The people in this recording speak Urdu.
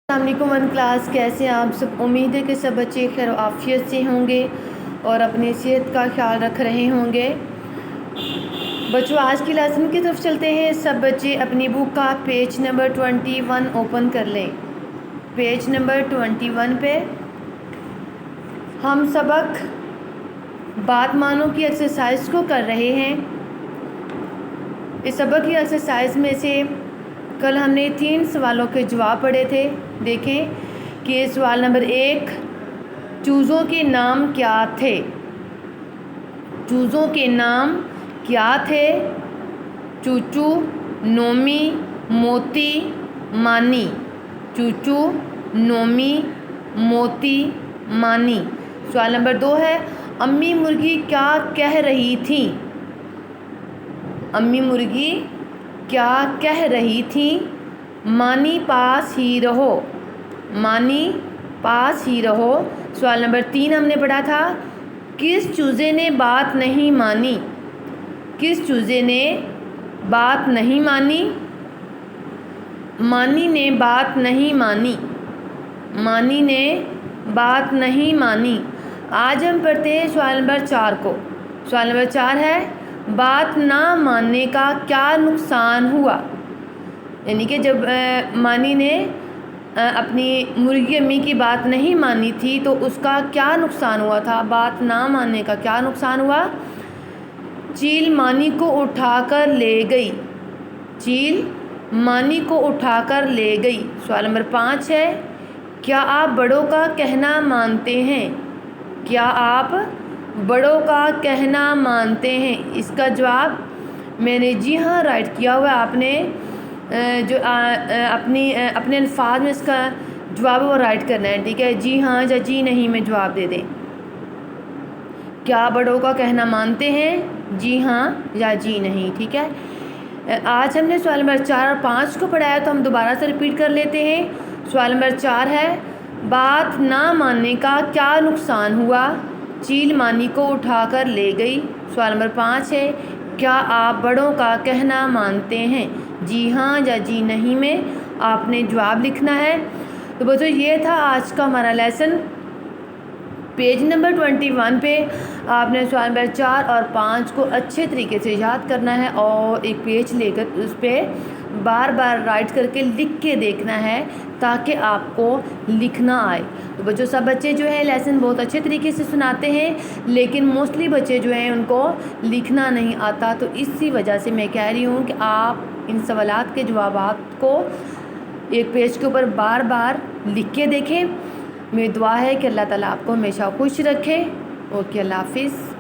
السلام علیکم ون کلاس، کیسے ہیں آپ سب؟ امید ہے کہ سب بچے خیر و عافیت سے ہوں گے اور اپنی صحت کا خیال رکھ رہے ہوں گے۔ بچوں آج کی لیسن کی طرف چلتے ہیں۔ سب بچے اپنی بک کا پیج نمبر 21 اوپن کر لیں۔ پیج نمبر 21 پہ ہم سبق بات مانو کی ایکسرسائز کو کر رہے ہیں۔ اس سبق کی ایکسرسائز میں سے کل ہم نے 3 سوالوں کے جواب پڑھے تھے۔ دیکھیں کہ سوال نمبر 1، چوزوں کے نام کیا تھے؟ چوزوں کے نام کیا تھے؟ چوچو، نومی، موتی، مانی۔ چوچو، نومی، موتی، مانی۔ سوال نمبر 2 ہے، امی مرغی کیا کہہ رہی تھیں؟ امی مرغی کیا کہہ رہی تھیں؟ مانی پاس ہی رہو، مانی پاس ہی رہو۔ سوال نمبر 3 ہم نے پڑھا تھا، کس چوزے نے بات نہیں مانی؟ کس چوزے نے بات نہیں مانی؟ مانی نے بات نہیں مانی، مانی نے بات نہیں مانی۔ آج ہم پڑھتے ہیں سوال نمبر 4 کو۔ سوال نمبر 4 ہے، بات نہ ماننے کا کیا نقصان ہوا؟ یعنی کہ جب مانی نے اپنی مرغی امی کی بات نہیں مانی تھی تو اس کا کیا نقصان ہوا تھا؟ بات نہ ماننے کا کیا نقصان ہوا؟ چیل مانی کو اٹھا کر لے گئی، چیل مانی کو اٹھا کر لے گئی۔ سوال نمبر 5 ہے، کیا آپ بڑوں کا کہنا مانتے ہیں؟ کیا آپ بڑوں کا کہنا مانتے ہیں؟ اس کا جواب میں نے جی ہاں رائٹ کیا ہوا ہے۔ آپ نے جو اپنے الفاظ میں اس کا جواب وہ رائٹ کرنا ہے، ٹھیک ہے؟ جی ہاں یا جی نہیں میں جواب دے دیں۔ کیا بڑوں کا کہنا مانتے ہیں؟ جی ہاں یا جی نہیں، ٹھیک ہے؟ آج ہم نے سوال نمبر 4 اور 5 کو پڑھایا تو ہم دوبارہ سے ریپیٹ کر لیتے ہیں۔ سوال نمبر 4 ہے، بات نہ ماننے کا کیا نقصان ہوا؟ چیل مانی کو اٹھا کر لے گئی۔ سوال نمبر 5 ہے، کیا آپ بڑوں کا کہنا مانتے ہیں؟ جی ہاں یا جی نہیں میں آپ نے جواب لکھنا ہے۔ تو بچوں یہ تھا آج کا ہمارا لیسن۔ پیج نمبر 21 پہ آپ نے سوال نمبر 4 اور 5 کو اچھے طریقے سے یاد کرنا ہے اور ایک پیج لے کر اس پہ بار بار رائٹ کر کے لکھ کے دیکھنا ہے تاکہ آپ کو لکھنا آئے۔ تو بچوں سب بچے جو ہے لیسن بہت اچھے طریقے سے سناتے ہیں لیکن موسٹلی بچے جو ہیں ان کو لکھنا نہیں آتا، تو اسی وجہ سے میں کہہ رہی ہوں کہ آپ ان سوالات کے جوابات کو ایک پیج کے اوپر بار بار لکھ کے دیکھیں۔ میری دعا ہے کہ اللہ تعالیٰ آپ کو ہمیشہ خوش رکھے۔ اوکے، اللہ حافظ۔